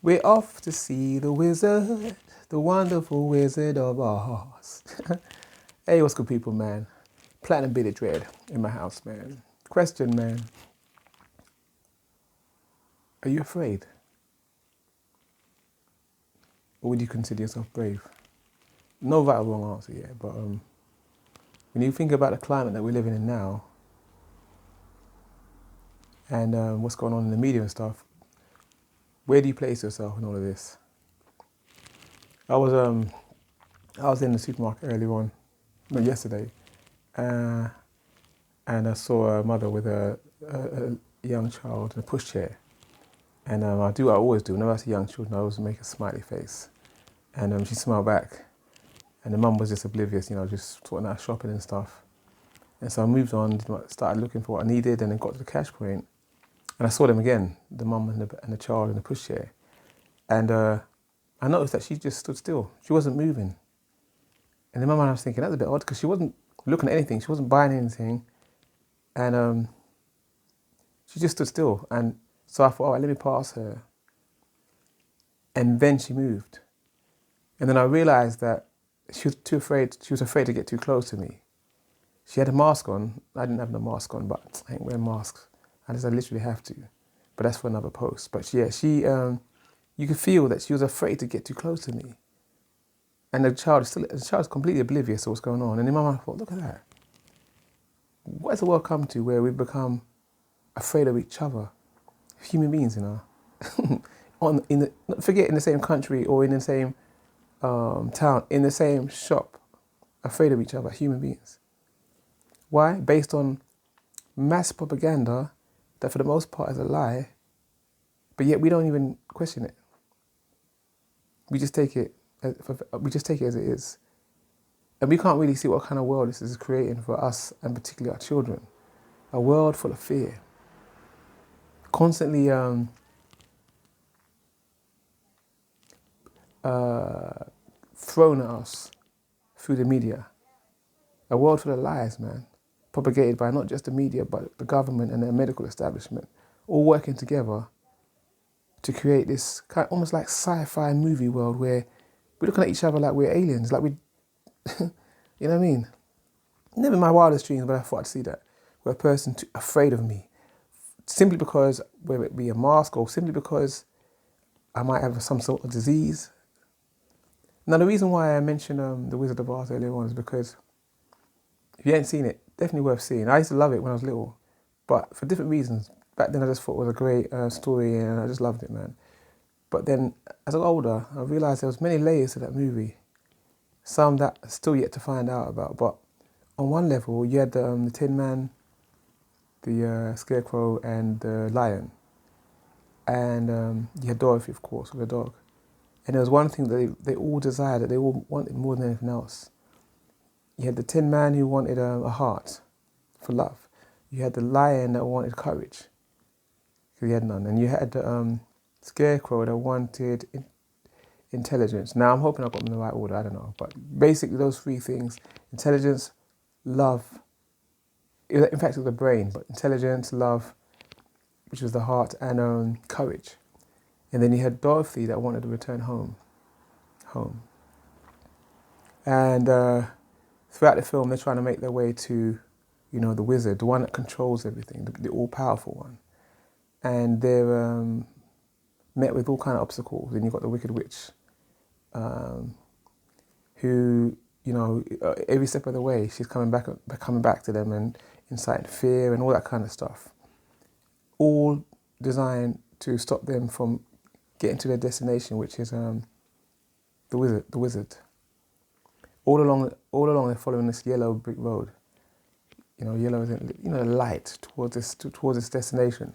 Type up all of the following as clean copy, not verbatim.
We're off to see the wizard, the wonderful Wizard of Oz. Hey, what's good, people, man? Platinum Bearded Dread in my house, man. Question, man. Are you afraid? Or would you consider yourself brave? No right or wrong answer yet, but when you think about the climate that we're living in now and what's going on in the media and stuff, where do you place yourself in all of this? I was in the supermarket earlier on, no, yesterday, uh, and I saw a mother with a young child in a pushchair. And I do what I always do. Whenever I see young children, I always make a smiley face. And she smiled back. And the mum was just oblivious, just sorting out shopping and stuff. And so I moved on, started looking for what I needed, and then got to the cash point. And I saw them again, the mum and the child in the pushchair. And I noticed that she just stood still. She wasn't moving. And in my mind, I was thinking, that's a bit odd, because she wasn't looking at anything. She wasn't buying anything. And she just stood still. And so I thought, all right, let me pass her. And then she moved. And then I realized that she was afraid to get too close to me. She had a mask on. I didn't have no mask on, but I ain't wearing masks. I literally have to. But that's for another post. But you could feel that she was afraid to get too close to me. And the child is completely oblivious to what's going on. And in my mind, I thought, look at that. What has the world come to where we've become afraid of each other? Human beings, forget in the same country or in the same town, in the same shop, afraid of each other, human beings. Why? Based on mass propaganda that for the most part is a lie, but yet we don't even question it. We just take it as it is. And we can't really see what kind of world this is creating for us, and particularly our children. A world full of fear. Constantly thrown at us through the media. A world full of lies, man. Propagated by not just the media, but the government and their medical establishment, all working together to create this kind of almost like sci-fi movie world where we're looking at each other like we're aliens, like we, you know what I mean? Never in my wildest dreams, but I thought I'd see that. Where a person afraid of me, simply because, whether it be a mask or simply because I might have some sort of disease. Now, the reason why I mentioned The Wizard of Oz earlier on is because if you ain't seen it, definitely worth seeing. I used to love it when I was little, but for different reasons. Back then I just thought it was a great story and I just loved it, man. But then as I got older, I realised there was many layers to that movie. Some that are still yet to find out about. But on one level, you had the Tin Man, the Scarecrow and the Lion. And you had Dorothy, of course, with a dog. And there was one thing that they all desired, that they all wanted more than anything else. You had the Tin Man who wanted a heart for love. You had the Lion that wanted courage, because he had none. And you had the Scarecrow that wanted intelligence. Now, I'm hoping I got them in the right order, I don't know. But basically those three things: intelligence, love, in fact it was the brain, but intelligence, love, which was the heart, and courage. And then you had Dorothy that wanted to return home. And throughout the film, they're trying to make their way to, the wizard, the one that controls everything, the all-powerful one. And they're met with all kind of obstacles. And you've got the Wicked Witch, who, every step of the way, she's coming back to them and inciting fear and all that kind of stuff. All designed to stop them from getting to their destination, which is the wizard. All along, they're following this yellow brick road. Yellow is the light towards this destination.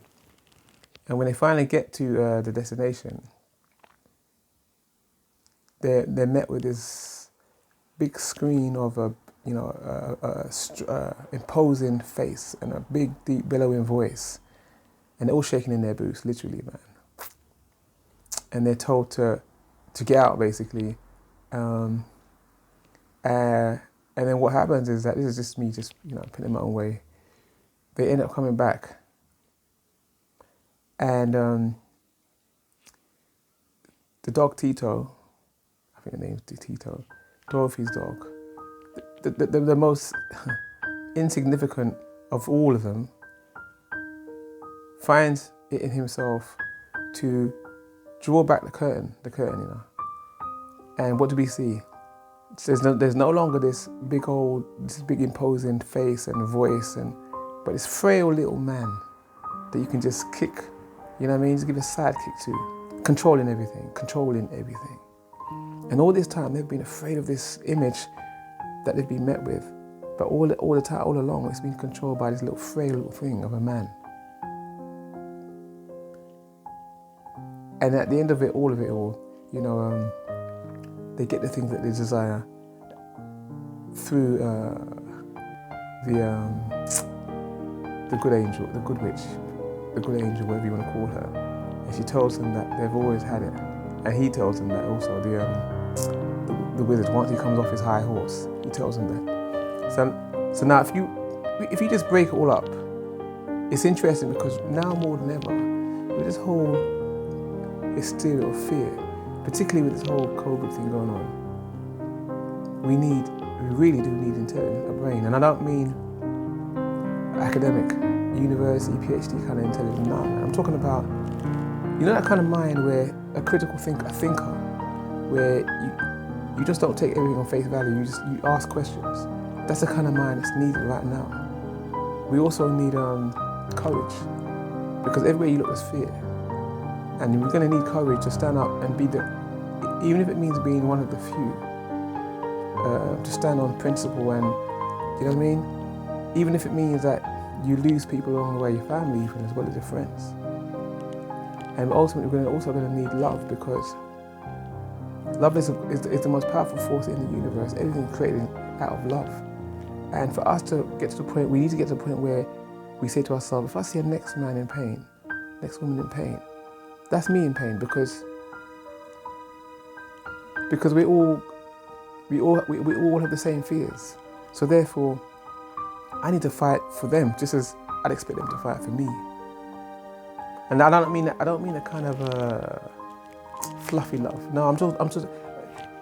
And when they finally get to the destination, they're met with this big screen of a imposing face and a big, deep, bellowing voice, and they're all shaking in their boots, literally, man. And they're told to get out, basically. And then what happens is that, this is just me putting my own way. They end up coming back. And the dog Tito, I think the name's Tito, Dorothy's dog, the most insignificant of all of them, finds it in himself to draw back the curtain, And what do we see? There's no longer this big imposing face and voice, but this frail little man that you can just kick, you know what I mean? Just give a side kick to, controlling everything. And all this time they've been afraid of this image that they've been met with, but all the time, all along, it's been controlled by this little frail little thing of a man. And at the end of it all, you know, they get the things that they desire through the good angel, the good witch, the good angel, whatever you want to call her. And she tells them that they've always had it. And he tells them that also, the wizard, once he comes off his high horse, he tells them that. So now if you just break it all up, it's interesting because now more than ever, with this whole hysteria of fear, particularly with this whole COVID thing going on, we really do need intelligence, a brain. And I don't mean academic, university, PhD kind of intelligence, no, man. I'm talking about, you know, that kind of mind where a critical thinker, where you just don't take everything on face value, you ask questions. That's the kind of mind that's needed right now. We also need courage, because everywhere you look there's fear. And we're going to need courage to stand up and be even if it means being one of the few, to stand on principle and, you know what I mean? Even if it means that you lose people along the way, your family even, as well as your friends. And ultimately we're also going to need love, because love is the most powerful force in the universe. Everything created out of love. And for us to get to the point, we need to get to the point where we say to ourselves, if I see a next man in pain, next woman in pain, that's me in pain, because we all have the same fears. So therefore, I need to fight for them just as I'd expect them to fight for me. And I don't mean a kind of fluffy love. No, I'm just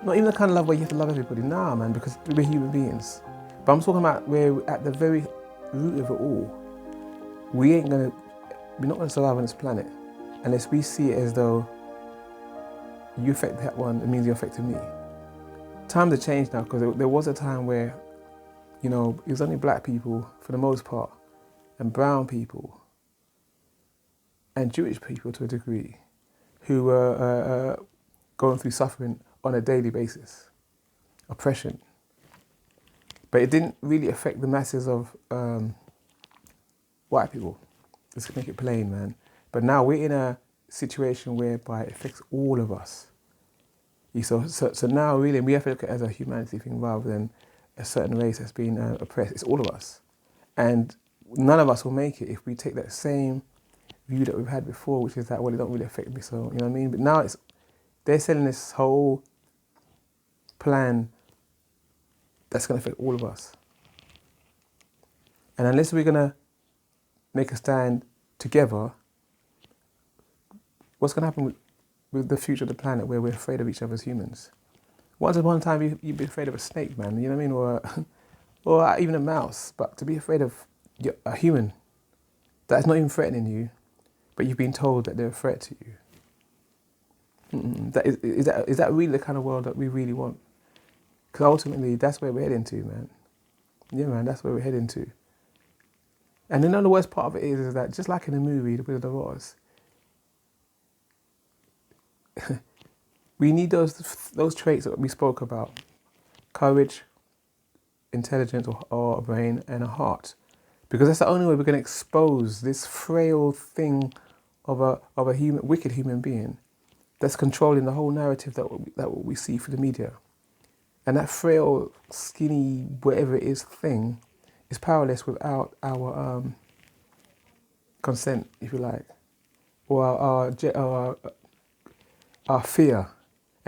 not even the kind of love where you have to love everybody. Nah, man, because we're human beings. But I'm talking about where at the very root of it all, we're not gonna survive on this planet unless we see it as though you affect that one, it means you're affecting me. Times have changed now, because there was a time where, you know, it was only black people for the most part, and brown people, and Jewish people to a degree, who were going through suffering on a daily basis, oppression. But it didn't really affect the masses of white people. Let's make it plain, man. But now we're in a situation whereby it affects all of us. So now really we have to look at it as a humanity thing rather than a certain race that's been oppressed. It's all of us. And none of us will make it if we take that same view that we've had before, which is that, well, it don't really affect me, so, you know what I mean? But now they're selling this whole plan that's going to affect all of us. And unless we're going to make a stand together, what's going to happen with the future of the planet where we're afraid of each other as humans? Once upon a time, you'd be afraid of a snake, man, you know what I mean? Or even a mouse. But to be afraid of a human that's not even threatening you, but you've been told that they're a threat to you. Is that really the kind of world that we really want? Because ultimately, that's where we're heading to, man. Yeah, man, that's where we're heading to. And then the worst part of it is that, just like in the movie, The Wizard of Oz, we need those traits that we spoke about: courage, intelligence, or a brain, and a heart. Because that's the only way we're going to expose this frail thing of a wicked human being that's controlling the whole narrative that we see through the media. And that frail, skinny, whatever it is thing is powerless without our consent, if you like, or our fear.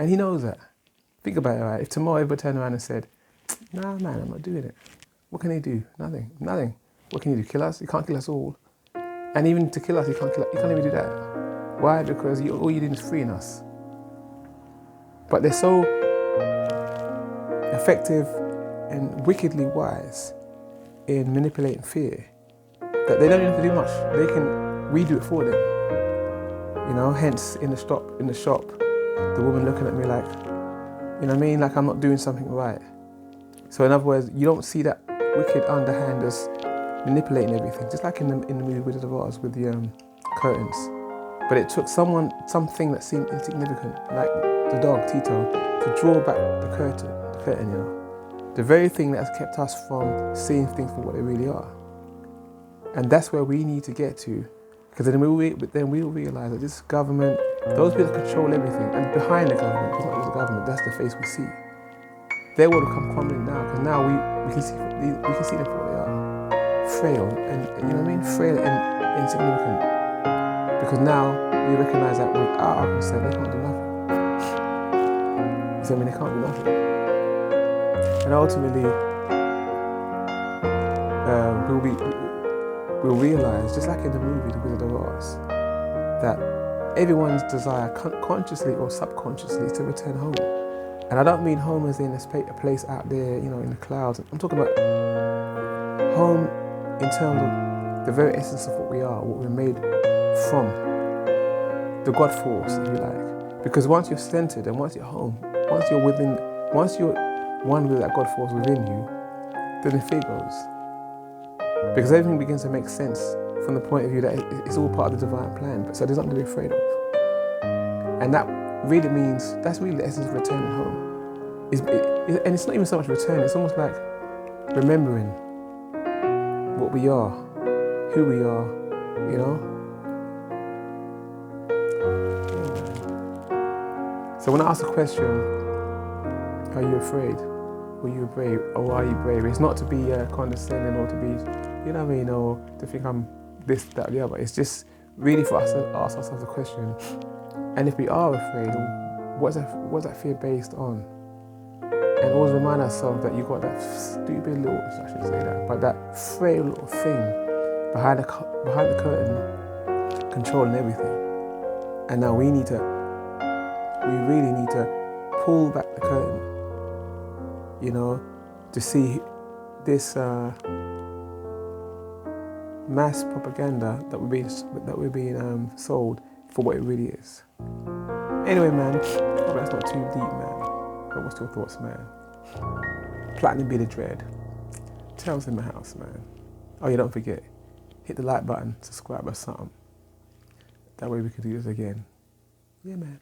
And he knows that. Think about it, right? If tomorrow everybody turned around and said, nah, man, I'm not doing it. What can he do? Nothing. What can he do? Kill us? He can't kill us all. And even to kill us, he can't even do that. Why? Because all you did is freeing us. But they're so effective and wickedly wise in manipulating fear that they don't even have to do much. We do it for them. You know, hence in the shop, the woman looking at me like, you know what I mean, like I'm not doing something right. So in other words, you don't see that wicked underhand as manipulating everything, just like in the movie Wizard of Oz with the curtains. But it took something that seemed insignificant, like the dog Tito, to draw back the curtain, you know. The very thing that has kept us from seeing things for what they really are. And that's where we need to get to, because then we'll realize that this government, those people that control everything, and behind the government, it's not just the government, that's the face we see. They will come crumbling now, because now we can see them for what they are. Frail, and you know what I mean? Frail and insignificant. Because now we recognize that without our consent, they can't do nothing. So I mean, they can't do nothing. And ultimately, we'll realize, just like in the movie The Wizard of Oz, that everyone's desire, consciously or subconsciously, is to return home. And I don't mean home as in a place out there, you know, in the clouds. I'm talking about home in terms of the very essence of what we are, what we're made from, the God force, if you like. Because once you're centered and once you're home, once you're one with that God force within you, then the fear goes. Because everything begins to make sense from the point of view that it's all part of the divine plan. So there's nothing to be afraid of. And that really means, that's really the essence of returning home. And it's not even so much return, it's almost like remembering what we are, who we are, you know? Yeah. So when I ask the question, are you afraid? Were you brave? Or are you brave? It's not to be condescending or to be, you know what I mean, or to think I'm this, that, the other. It's just really for us to ask ourselves the question, and if we are afraid, what's that fear based on? And always remind ourselves that you've got that stupid little, I shouldn't say that, but that frail little thing behind the curtain controlling everything. And now we really need to pull back the curtain, you know, to see this mass propaganda that we're being sold for what it really is. Anyway, man, hope that's not too deep, man. But what's your thoughts, man? Platinum Bearded Dread. Tales in my house, man. Oh yeah, don't forget, hit the like button, subscribe or something. That way we can do this again. Yeah, man.